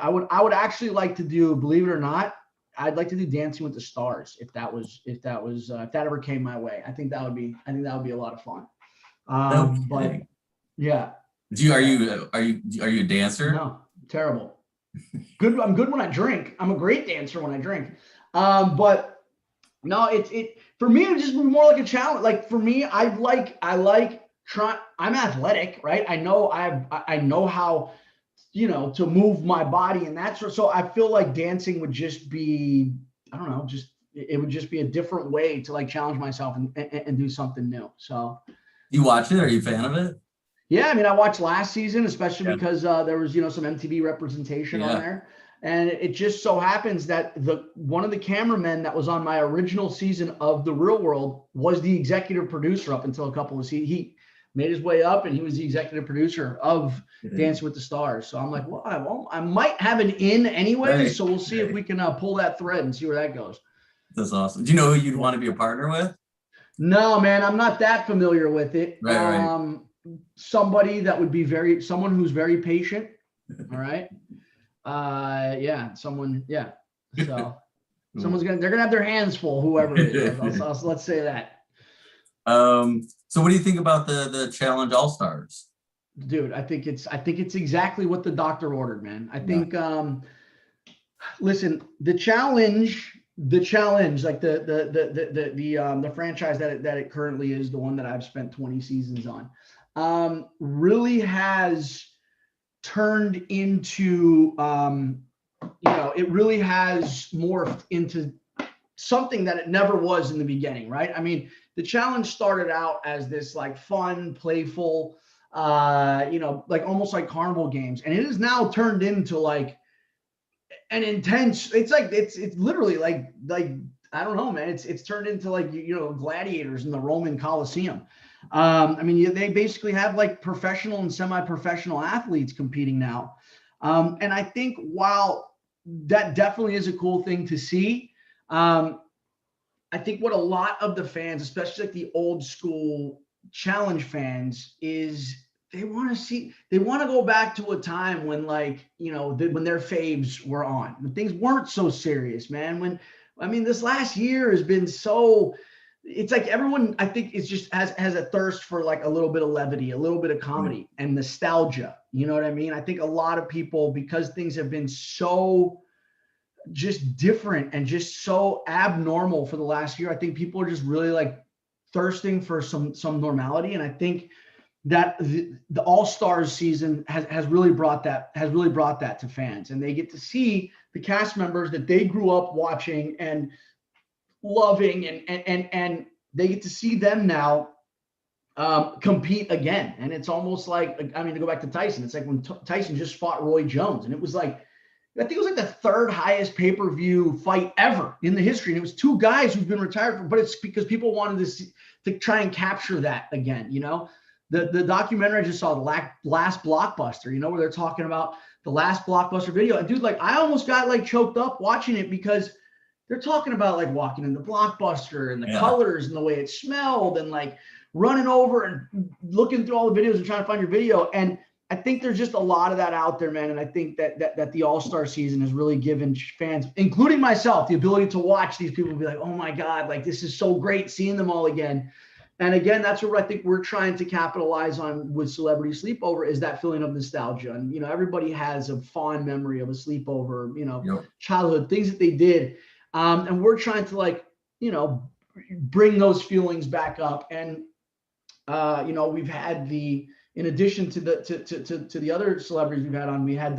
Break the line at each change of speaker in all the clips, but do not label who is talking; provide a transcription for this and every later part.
I would actually like to do, believe it or not, I'd like to do Dancing with the Stars if that ever came my way. I think that would be a lot of fun. But yeah.
Are you a dancer?
No, terrible. Good. I'm good when I drink. I'm a great dancer when I drink. But no, it for me, it would just be more like a challenge. Like for me, I like trying. I'm athletic, right? I know how, to move my body and that sort. So I feel like dancing would just be, I don't know, it would just be a different way to like challenge myself and do something new. So
You watch it? Are you a fan of it?
yeah, I mean, I watched last season, especially because there was, some MTV representation on there. And it just so happens that one of the cameramen that was on my original season of The Real World was the executive producer up until a couple of seasons. He made his way up and he was the executive producer of Dancing with the Stars. So I'm like, well, I might have an in anyway. So we'll see if we can pull that thread and see where that goes.
That's awesome. Do you know who you'd want to be a partner with?
No, man, I'm not that familiar with it.
Right.
Someone who's very patient. All right. So they're gonna have their hands full, whoever it is. Let's say that.
So what do you think about the Challenge All-Stars?
Dude, I think it's exactly what the doctor ordered, man. I think listen, the challenge, like the franchise that it currently is, the one that I've spent 20 seasons on, really has turned into it really has morphed into something that it never was in the beginning, right? I mean, the challenge started out as this like fun, playful, like almost like carnival games, and it is now turned into like an intense. It's literally like I don't know, man. It's turned into like gladiators in the Roman Colosseum. I mean, they basically have like professional and semi-professional athletes competing now. And I think while that definitely is a cool thing to see, I think what a lot of the fans, especially like the old school challenge fans, is they want to go back to a time when when their faves were on, when things weren't so serious, man. This last year has been so, it's like everyone, I think, is just has a thirst for like a little bit of levity, a little bit of comedy and nostalgia. You know what I mean? I think a lot of people, because things have been so just different and just so abnormal for the last year, I think people are just really like thirsting for some normality. And I think that the All-Stars season has really brought that to fans, and they get to see the cast members that they grew up watching and loving, and they get to see them now compete again. And it's almost like, to go back to Tyson, it's like when Tyson just fought Roy Jones, and it was like, I think it was like the third highest pay-per-view fight ever in the history. And it was two guys who've been retired but it's because people wanted to try and capture that again. The documentary I just saw, the last Blockbuster, where they're talking about the last Blockbuster video. And dude, like I almost got like choked up watching it, because they're talking about like walking into Blockbuster and the colors and the way it smelled, and like running over and looking through all the videos and trying to find your video. And I think there's just a lot of that out there, man. And I think that the All-Star season has really given fans, including myself, the ability to watch these people and be like, oh my God, like this is so great seeing them all again. And again, that's what I think we're trying to capitalize on with Celebrity Sleepover, is that feeling of nostalgia. And, everybody has a fond memory of a sleepover, childhood, things that they did. And we're trying to like, bring those feelings back up. And, we've had in addition to the other celebrities we've had on, we had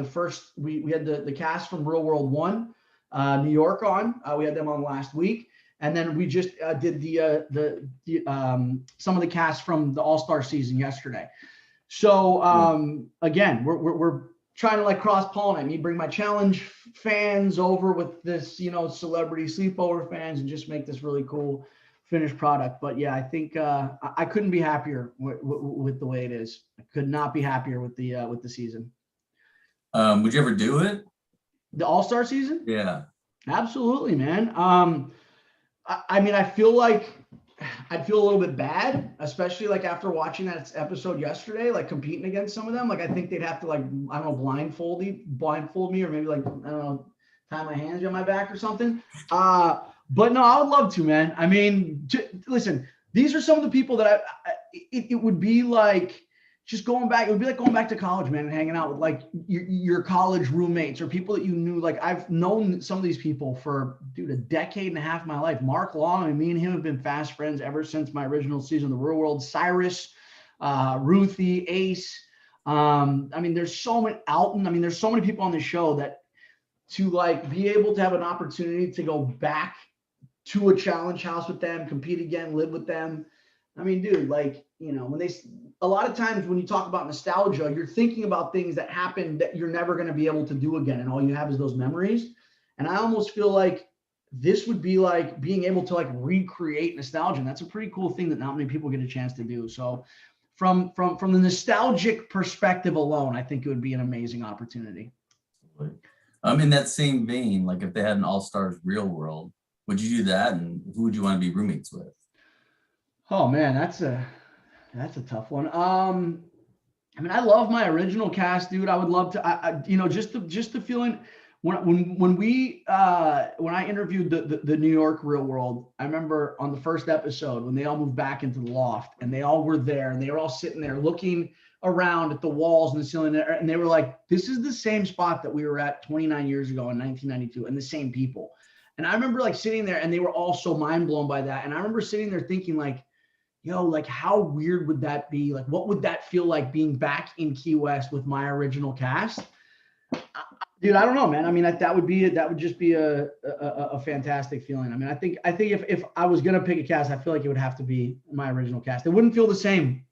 we had the cast from Real World 1, New York on. We had them on last week. And then we just did some of the cast from the All-Star season yesterday. So again, we're trying to like cross-pollinate. Me bring my challenge fans over with this, Celebrity Sleepover fans, and just make this really cool finished product. But yeah, I think I couldn't be happier with the way it is. I could not be happier with the season.
Would you ever do it?
The All-Star season?
Yeah,
absolutely, man. I feel like I'd feel a little bit bad, especially like after watching that episode yesterday, like competing against some of them. Like I think they'd have to like, I don't know, blindfold me, or maybe like, I don't know, tie my hands on my back or something. But no, I would love to, man. I mean, listen, these are some of the people that it would be like just going back. It would be like going back to college, man, and hanging out with like your college roommates or people that you knew. Like I've known some of these people for, dude, a decade and a half of my life. Mark Long, I mean, me and him have been fast friends ever since my original season of the Real World. Cyrus, Ruthie, Ace. I mean, there's so many, Alton. I mean, there's so many people on the show that to like be able to have an opportunity to go back to a challenge house with them, compete again, live with them. I mean, dude, like, you know, a lot of times when you talk about nostalgia, you're thinking about things that happened that you're never going to be able to do again. And all you have is those memories. And I almost feel like this would be like being able to like recreate nostalgia. And that's a pretty cool thing that not many people get a chance to do. So from the nostalgic perspective alone, I think it would be an amazing opportunity.
In that same vein, like if they had an All-Stars Real World, would you do that? And who would you want to be roommates with?
Oh man, that's a tough one. I mean, I love my original cast, dude. I would love to, you know, just the feeling when I interviewed the New York Real World. I remember on the first episode when they all moved back into the loft and they all were there and they were all sitting there looking around at the walls and the ceiling there, and they were like, "This is the same spot that we were at 29 years ago in 1992, and the same people." And I remember like sitting there, and they were all so mind blown by that. And I remember sitting there thinking like, yo, like how weird would that be? Like, what would that feel like being back in Key West with my original cast? Dude, I don't know, man. I mean, that would just be a fantastic feeling. I mean, I think if I was gonna pick a cast, I feel like it would have to be my original cast. It wouldn't feel the same